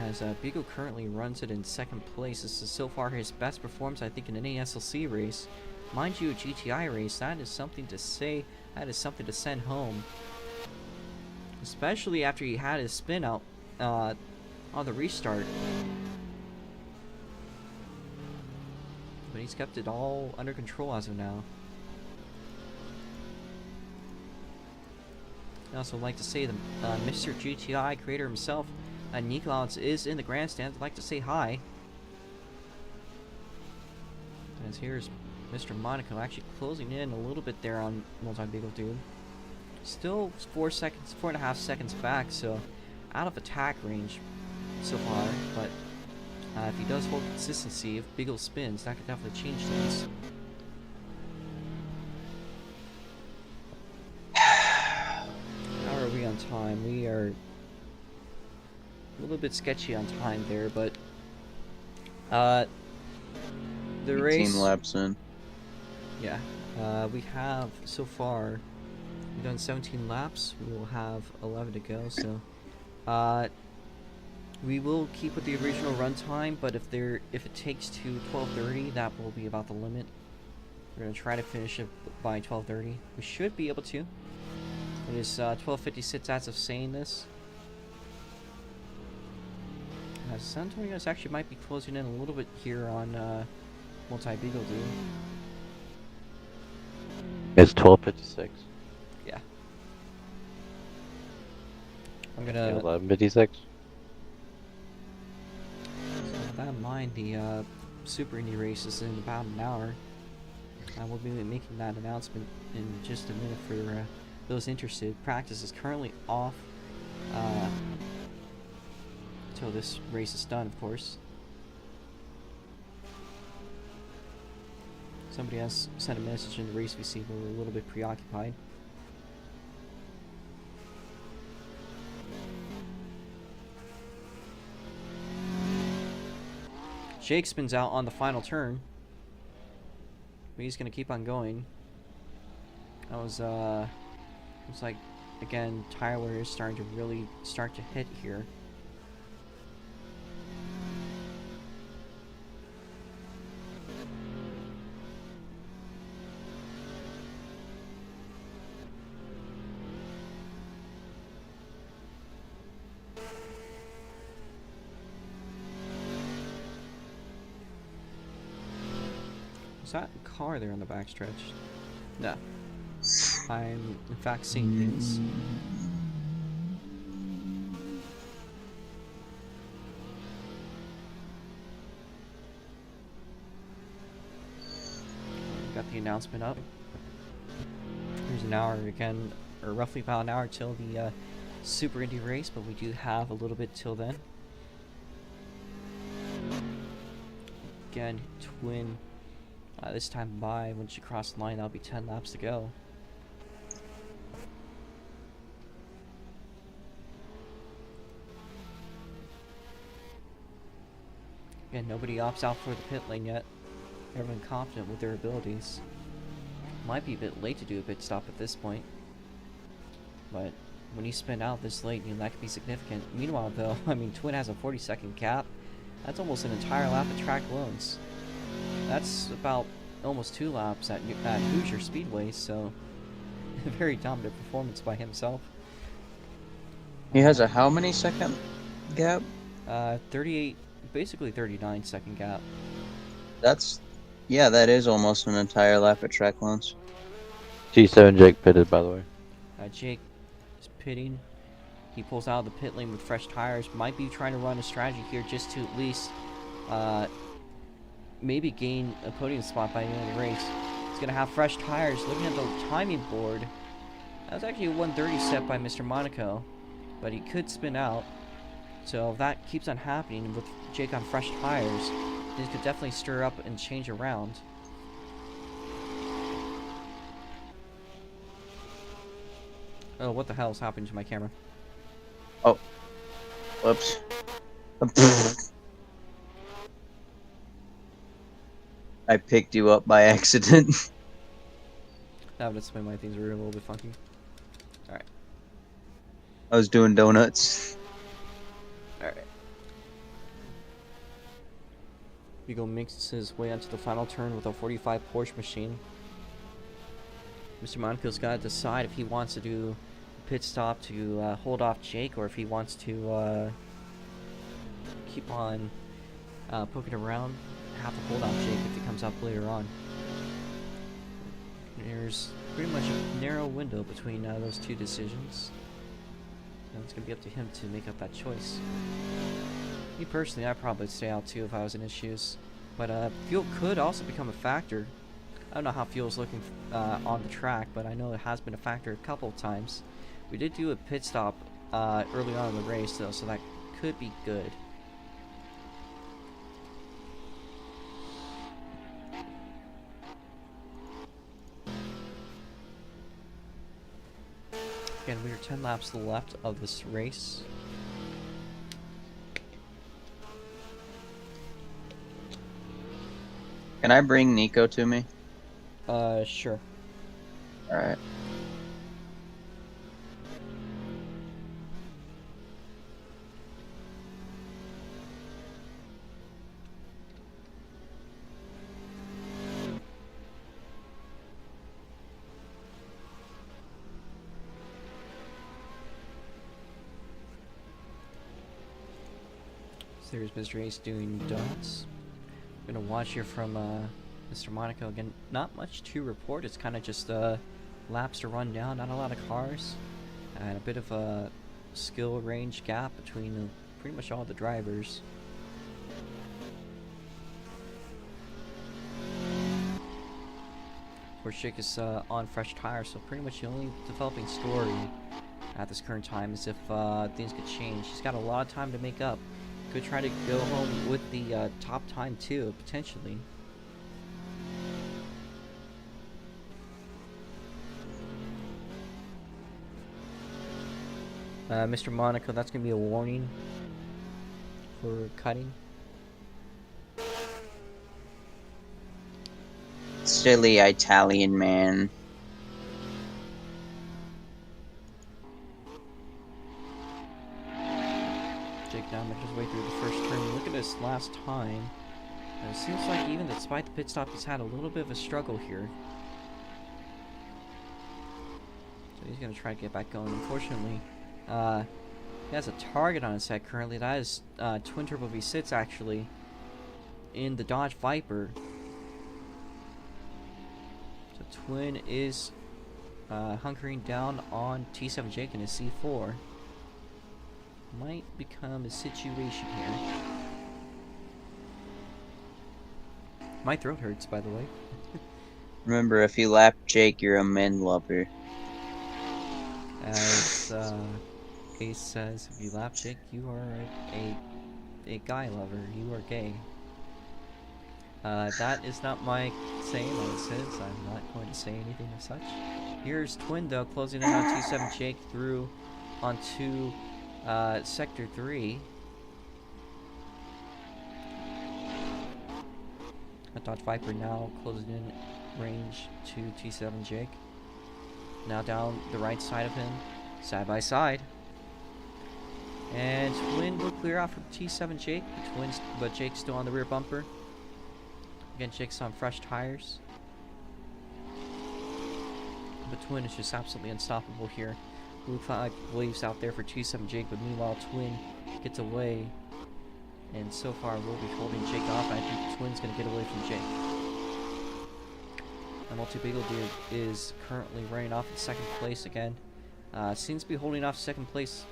As Beagle currently runs it in second place. This is so far his best performance, I think, in any SLC race. Mind you, a GTI race, that is something to say. That is something to send home. Especially after he had his spin out on the restart. But he's kept it all under control as of now. I also like to say that Mr. GTI creator himself, Niklaus, is in the grandstand. I'd like to say hi. As here's Mr. Monaco actually closing in a little bit there on Multi-Beagle Dude. Still 4.5 seconds back, so out of attack range so far. But if he does hold consistency, if Beagle spins, that could definitely change things. How are we on time? We are a little bit sketchy on time there, but the race. 18 laps in. Yeah, we have so far. We've done 17 laps. We will have 11 to go. So, we will keep with the original run time, but if it takes to 12:30, that will be about the limit. We're gonna try to finish it by 12:30. We should be able to. It is 12:56 as of saying this. San Antonio's actually might be closing in a little bit here on Multi-Beagle Dude. It's 12:56. Yeah. I'm gonna 11:56. With that in mind, the Super Indy race is in about an hour. I will be making that announcement in just a minute for those interested. Practice is currently off until this race is done, of course. Somebody has sent a message in the race VC, but we're a little bit preoccupied. Jake spins out on the final turn. But he's gonna keep on going. That was looks like, again, Tyler is starting to really start to hit here. Is that car there on the backstretch? No. I'm, in fact, seeing things. Got the announcement up. There's an hour again, or roughly about an hour till the Super Indy race, but we do have a little bit till then. Again, twin. This time by, once you cross the line, that'll be 10 laps to go. Again, nobody opts out for the pit lane yet. Everyone confident with their abilities. Might be a bit late to do a pit stop at this point. But when you spin out this late, that could be significant. Meanwhile, though, I mean, Twin has a 40-second gap. That's almost an entire lap of track loans. That's about almost 2 laps at Hoosier Speedway, so a very dominant performance by himself. He has a how many second gap? 38, basically 39-second gap. That's, yeah, that is almost an entire lap at track loans. G7 Jake pitted, by the way. Jake is pitting. He pulls out of the pit lane with fresh tires. Might be trying to run a strategy here just to at least maybe gain a podium spot by the end of the race. He's going to have fresh tires. Looking at the timing board, that was actually a 1:30 set by Mr. Monaco, but he could spin out. So if that keeps on happening with Jake on fresh tires, this could definitely stir up and change around. Oh, what the hell is happening to my camera? Oh. Whoops. I picked you up by accident. That would explain why things were a little bit funky. Alright. I was doing donuts. Alright. Vigo makes his way onto the final turn with a 45 Porsche machine. Mr. Monaco's got to decide if he wants to do a pit stop to hold off Jake, or if he wants to keep on poking around, have to hold off Jake if he comes up later on. There's pretty much a narrow window between those two decisions. And it's going to be up to him to make up that choice. Me personally, I'd probably stay out too if I was in his shoes. But fuel could also become a factor. I don't know how fuel's looking on the track, but I know it has been a factor a couple of times. We did do a pit stop early on in the race, though, so that could be good. Again, we are 10 laps to the left of this race. Can I bring Nico to me? Sure. Alright. So there's Mr. Ace doing donuts. I'm gonna watch here from Mr. Monaco again. Not much to report. It's kind of just laps to run down. Not a lot of cars, and a bit of a skill range gap between pretty much all the drivers. Of course, Jake is on fresh tires, so pretty much the only developing story at this current time is if things could change. He's got a lot of time to make up. Could try to go home with the top time too, potentially. Mr. Monaco, that's gonna be a warning for cutting. Silly Italian man. Jake now makes his way through the first turn. Look at this last time. It seems like even despite the pit stop, he's had a little bit of a struggle here. So he's gonna try to get back going. Unfortunately, he has a target on his head currently. That is twin turbo V6 actually in the Dodge Viper. So Twin is hunkering down on T7 Jake in his C4. Might become a situation here. My throat hurts, by the way. Remember, if you lap Jake, you're a men lover. As Ace says, if you lap Jake, you are a guy lover. You are gay. That is not my saying, that is his. I'm not going to say anything of such. Here's Twin, though, closing in on T7 Jake through onto Sector 3. A Dodge Viper now closing in range to T7 Jake. Now down the right side of him, side by side. And Twin will clear out from T7 Jake, but Jake's still on the rear bumper. Again, Jake's on fresh tires. But Twin is just absolutely unstoppable here. Blue flag waves out there for T7 Jake, but meanwhile Twin gets away. And so far we'll be holding Jake off. I think Twin's going to get away from Jake. And Multi-Beagle Dude is currently running off in second place again. Seems to be holding off second place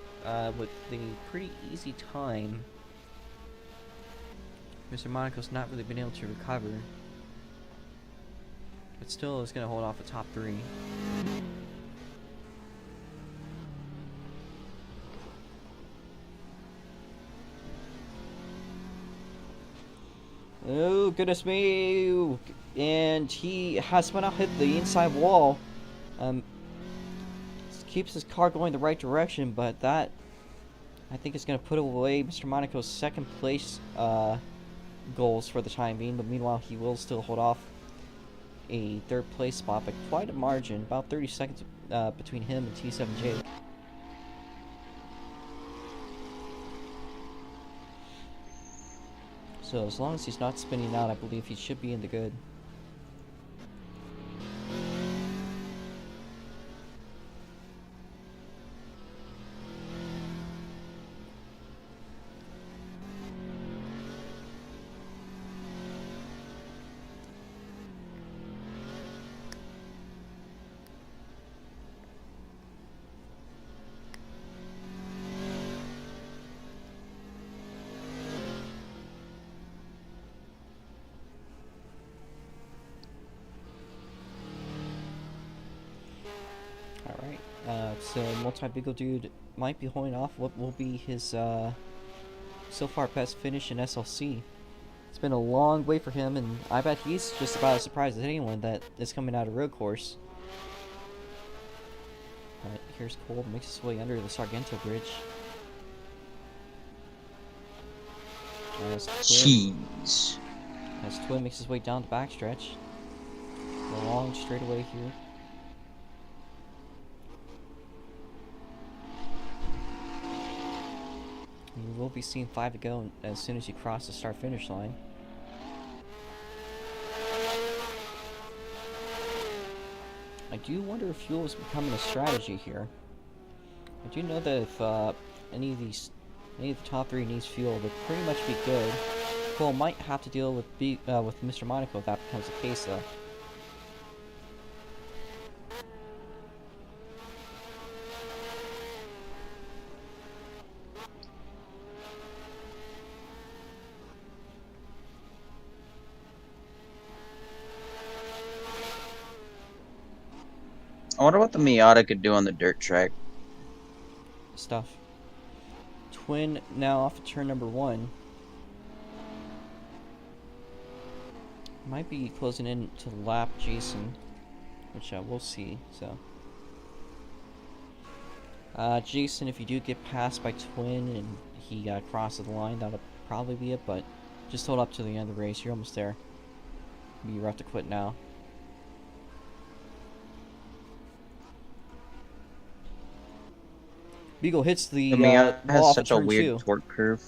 with the pretty easy time. Mr. Monaco's not really been able to recover. But still is going to hold off the top 3. Oh, goodness me. And he has somehow hit the inside wall. Keeps his car going the right direction, but that, I think, is going to put away Mr. Monaco's second place goals for the time being. But meanwhile, he will still hold off a third place spot by quite a margin, about 30 seconds between him and T7 Jake. So as long as he's not spinning out, I believe he should be in the good. So Multi-Beagle Dude might be holding off what will be his so far best finish in SLC. It's been a long way for him, and I bet he's just about as surprised as anyone that is coming out of road course. Here's Cole, makes his way under the Sargento Bridge. Cheese. As Twin makes his way down the backstretch. A long straightaway here. We will be seeing 5 to go as soon as you cross the start-finish line. I do wonder if fuel is becoming a strategy here. I do know that if any of the top 3 needs fuel, they'd pretty much be good. Cole might have to deal with Mr. Monaco if that becomes the case, though. I wonder what the Miata could do on the dirt track. Stuff. Twin now off of turn number 1. Might be closing in to lap Jason, which we'll see. So, Jason, if you do get passed by Twin and he crosses the line, that'll probably be it. But just hold up to the end of the race. You're almost there. Be rough to quit now. Beagle hits the Mia wall has off such of a turn weird 2. torque curve.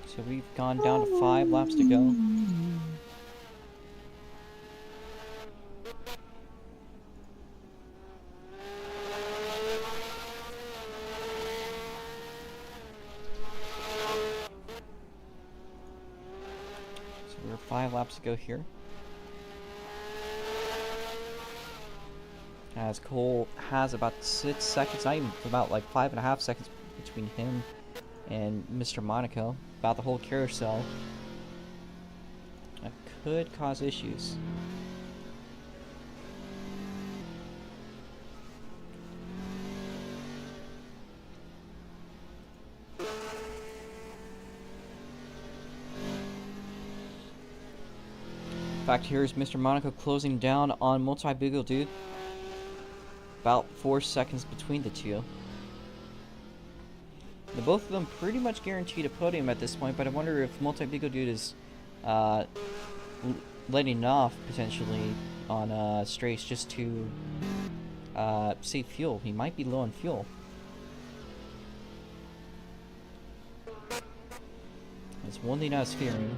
So we've gone down to 5 laps to go. So we're 5 laps to go here. As Cole has about 6 seconds, not even, about like 5.5 seconds between him and Mr. Monaco. About the whole carousel. That could cause issues. In fact, here's Mr. Monaco closing down on Multi-Beagle Dude. About 4 seconds between the two. The both of them pretty much guaranteed a podium at this point, but I wonder if Multi-Beagle Dude is letting off potentially on straights just to save fuel. He might be low on fuel. That's one thing I was fearing.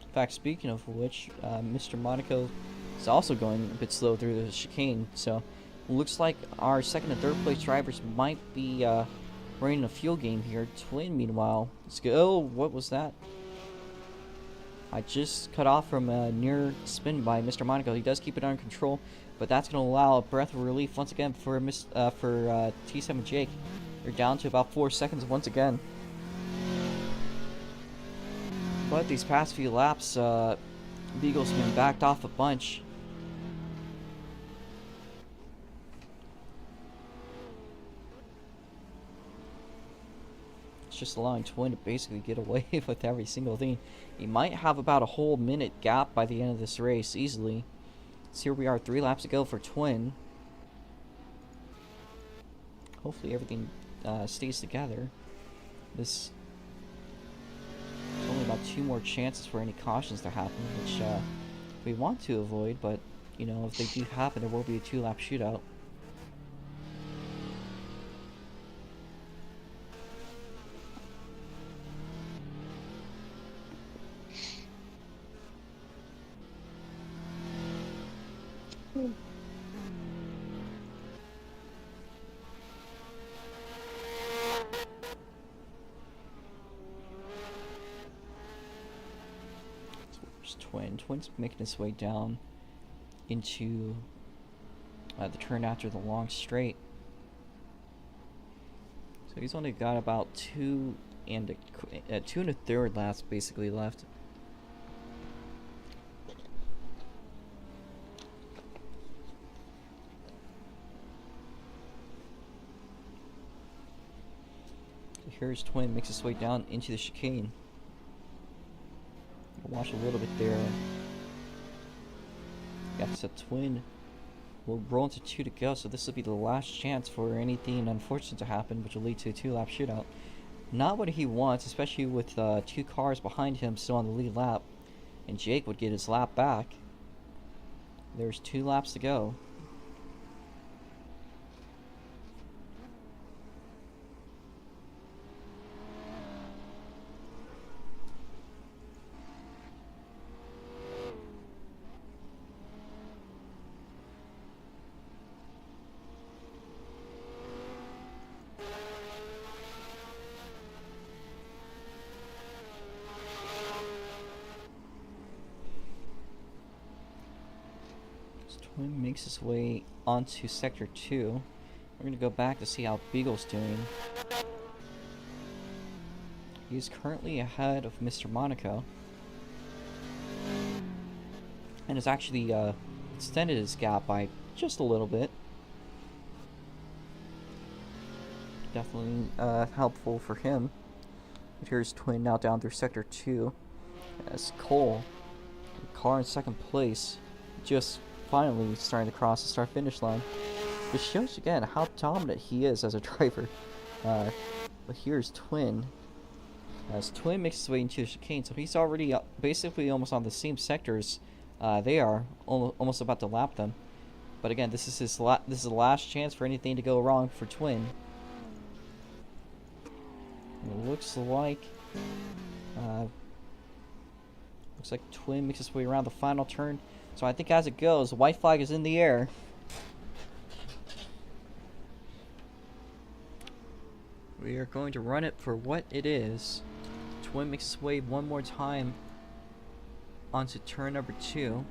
In fact, speaking of which, Mr. Monaco is also going a bit slow through the chicane, so looks like our second and third place drivers might be running a fuel game here. Twin, meanwhile, let's go. Oh, what was that? I just cut off from a near spin by Mr. Monaco. He does keep it under control, but that's going to allow a breath of relief once again for T7 Jake. They're down to about 4 seconds once again. But these past few laps, Beagle's been backed off a bunch. It's just allowing Twin to basically get away with every single thing. He might have about a whole minute gap by the end of this race, easily. So here we are, 3 laps to go for Twin. Hopefully everything stays together. This only about 2 more chances for any cautions to happen, which we want to avoid, but you know, if they do happen, there will be a 2-lap shootout. Twin's making his way down into the turn after the long straight. So he's only got about 2 and a 2 1/3 laps basically left. Here's Twin, makes his way down into the chicane. Watch a little bit there. Yeah, so Twin will roll into 2 to go, so this will be the last chance for anything unfortunate to happen, which will lead to a 2-lap shootout. Not what he wants, especially with 2 cars behind him still on the lead lap, and Jake would get his lap back. There's 2 laps to go. Twin makes his way onto Sector 2, We're gonna go back to see how Beagle's doing. He's currently ahead of Mr. Monaco. And has actually extended his gap by just a little bit. Definitely helpful for him. But here's Twin now down through Sector 2. As Cole, the car in second place, just finally starting to cross the start-finish line. This shows again how dominant he is as a driver. But here's Twin. As Twin makes his way into the chicane, so he's already basically almost on the same sectors they are, almost about to lap them. But again, this is the last chance for anything to go wrong for Twin. It looks like Twin makes his way around the final turn. So I think as it goes, the white flag is in the air. We are going to run it for what it is. Twin makes his way one more time onto turn number 2.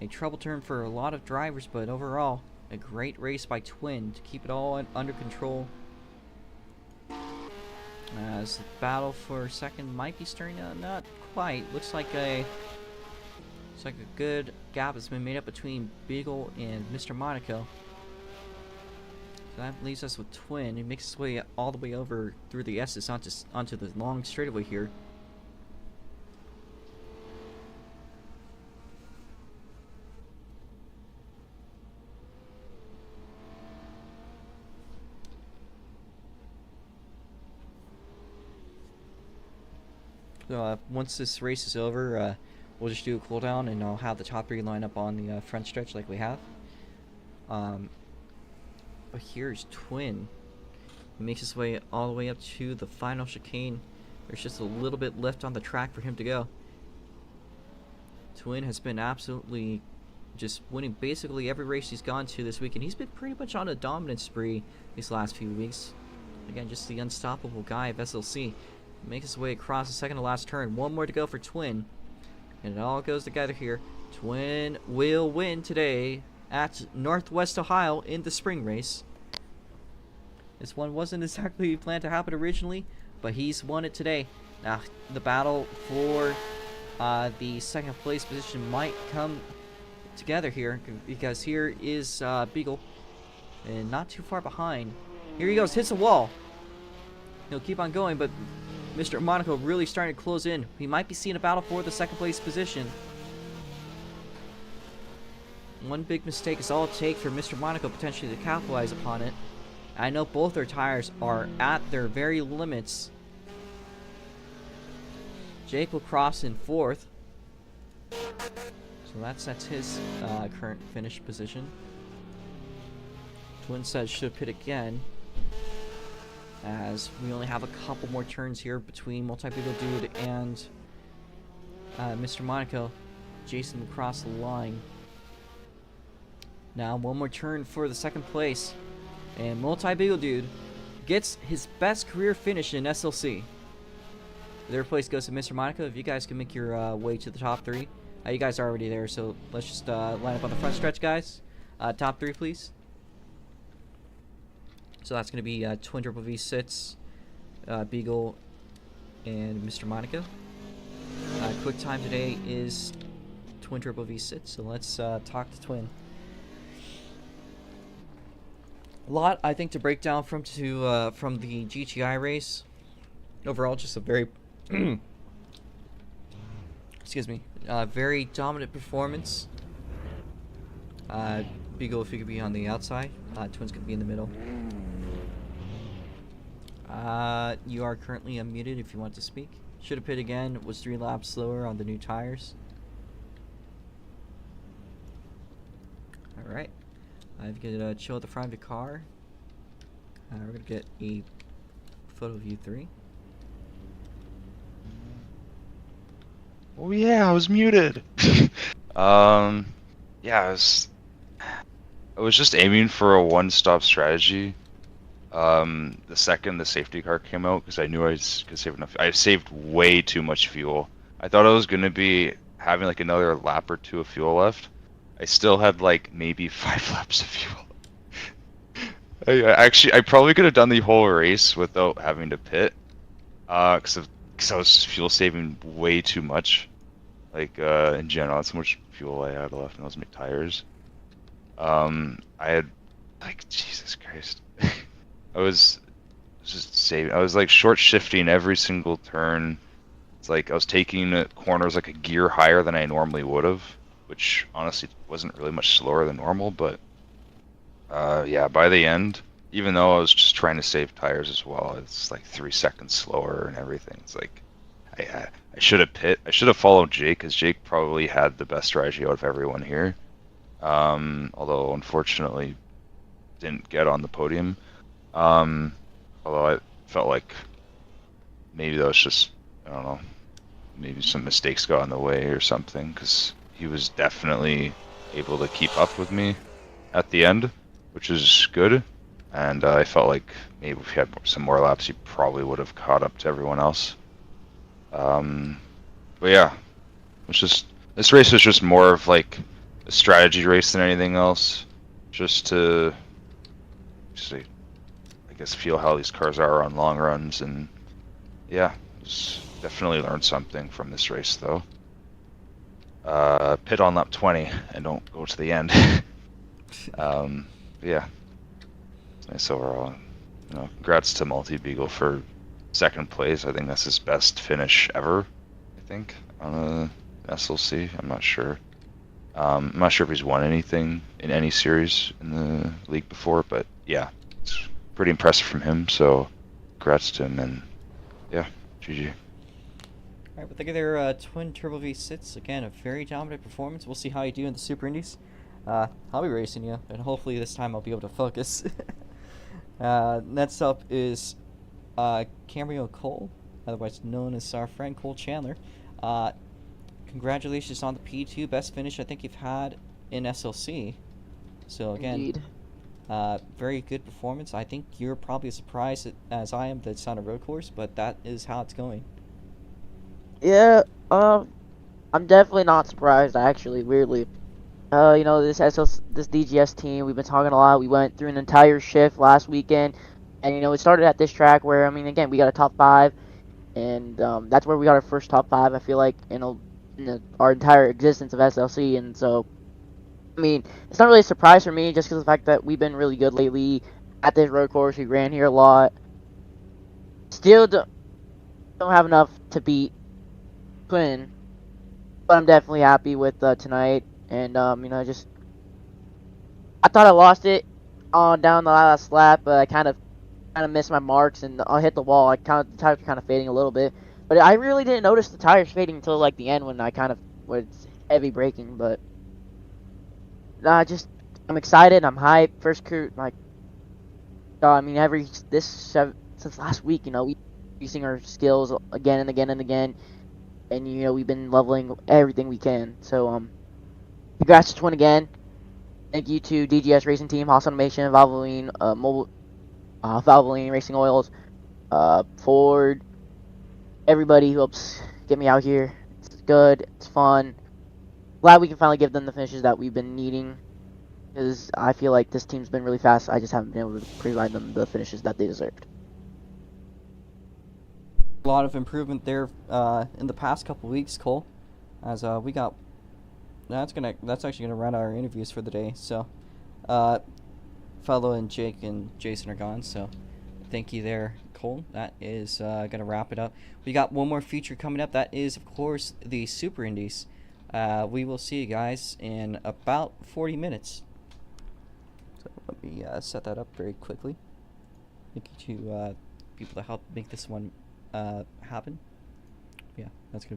A trouble turn for a lot of drivers, but overall, a great race by Twin to keep it all under control. As the battle for second might be starting out, not quite. Looks like a good gap has been made up between Beagle and Mr. Monaco. So that leaves us with Twin. He makes his way all the way over through the S's onto the long straightaway here. Once this race is over, we'll just do a cooldown and I'll have the top 3 line up on the front stretch like we have. But here's Twin. He makes his way all the way up to the final chicane. There's just a little bit left on the track for him to go. Twin has been absolutely just winning basically every race he's gone to this week, and he's been pretty much on a dominant spree these last few weeks. Again, just the unstoppable guy of SLC. Makes his way across the second to last turn. One more to go for Twin. And it all goes together here. Twin will win today at Northwest Ohio in the spring race. This one wasn't exactly planned to happen originally, but he's won it today. Now, the battle for the second place position might come together here, because here is Beagle, and not too far behind. Here he goes, hits the wall. He'll keep on going, but Mr. Monaco really starting to close in. We might be seeing a battle for the second place position. One big mistake is all it takes for Mr. Monaco potentially to capitalize upon it. I know both their tires are at their very limits. Jake will cross in 4th. So that sets his current finish position. Twin says should pit again, as we only have a couple more turns here between Multi-Beagle Dude and Mr. Monaco. Jason will cross the line. Now one more turn for the second place, and Multi-Beagle Dude gets his best career finish in SLC. Their place goes to Mr. Monaco. If you guys can make your way to the top 3. You guys are already there, so let's just line up on the front stretch, guys. Top 3, please. So that's going to be Twin Triple V Sits, Beagle, and Mr. Monaco. Quick time today is Twin Triple V Sits, so let's talk to Twin. A lot, I think, to break down from the GTI race. Overall, just a very excuse me, very dominant performance. Beagle, if you could be on the outside, Twin's gonna be in the middle. You are currently unmuted if you want to speak. Should have pit again. Was 3 laps slower on the new tires. All right. I've got to chill at the front of the car. We're gonna get a photo of you 3. Oh yeah, I was muted. Yeah, I was just aiming for a one-stop strategy. The second the safety car came out, because I knew I could save enough. I saved way too much fuel. I thought I was gonna be having like another lap or 2 of fuel left. I still had like maybe 5 laps of fuel. I probably could have done the whole race without having to pit, cause I was fuel saving way too much. Like in general, that's how much fuel I had left in those tires. I had like Jesus Christ, I was just saving. I was like short shifting every single turn. It's like I was taking corners like a gear higher than I normally would have, which honestly wasn't really much slower than normal. But yeah, by the end, even though I was just trying to save tires as well, it's like 3 seconds slower and everything. It's like I should have pit. I should have followed Jake, because Jake probably had the best strategy out of everyone here. Although unfortunately didn't get on the podium. Although I felt like maybe that was just, I don't know, maybe some mistakes got in the way or something, because he was definitely able to keep up with me at the end, which is good. And I felt like maybe if he had some more laps, he probably would have caught up to everyone else. But yeah, it's just, this race was just more of like a strategy race than anything else, just to I guess feel how these cars are on long runs. And yeah, just definitely learned something from this race though. Pit on lap 20 and don't go to the end. Yeah, it's nice overall. You know, congrats to Multi Beagle for second place. I think that's his best finish ever, I think, on a SLC. I'm not sure. I'm not sure if he's won anything in any series in the league before, but yeah, it's pretty impressive from him. So, congrats to him, and yeah, GG. Alright, but look at their twin turbo V6. Again, a very dominant performance. We'll see how you do in the Super Indies. I'll be racing you, and hopefully this time I'll be able to focus. Next up is Camrio Cole, otherwise known as our friend Cole Chandler. Congratulations on the P2, best finish I think you've had in SLC. So again, Indeed. very good performance. I think you're probably as surprised as I am that it's on a road course, but that is how it's going. Yeah, I'm definitely not surprised, actually, weirdly. You know, this DGS team, we've been talking a lot. We went through an entire shift last weekend, and, you know, it started at this track where, I mean, again, we got a top 5, and that's where we got our first top 5, I feel like, our entire existence of SLC, and so, I mean, it's not really a surprise for me, just because of the fact that we've been really good lately at this road course. We ran here a lot. Still don't have enough to beat Twin, but I'm definitely happy with tonight. And you know, I thought I lost it on down the last lap, but I kind of missed my marks and I hit the wall. The tires were kind of fading a little bit, but I really didn't notice the tires fading until like the end when I kind of was heavy braking. But I'm excited. I'm hyped. First crew, like, I mean, since last week, you know, we using our skills again and again and again. And, you know, we've been leveling everything we can. So, congrats to Twin again. Thank you to DGS Racing Team, Haas Automation, Valvoline, Valvoline Racing Oils, Ford, everybody who helps get me out here. It's good. It's fun. Glad we can finally give them the finishes that we've been needing. Because I feel like this team's been really fast. I just haven't been able to provide them the finishes that they deserved. A lot of improvement there in the past couple weeks, Cole, as we got. That's actually gonna run our interviews for the day. So, Fellow and Jake and Jason are gone. So, thank you there, Cole. That is gonna wrap it up. We got one more feature coming up. That is, of course, the Super Indies. We will see you guys in about 40 minutes. So let me set that up very quickly. Thank you to people that helped make this one happen. Yeah, that's good.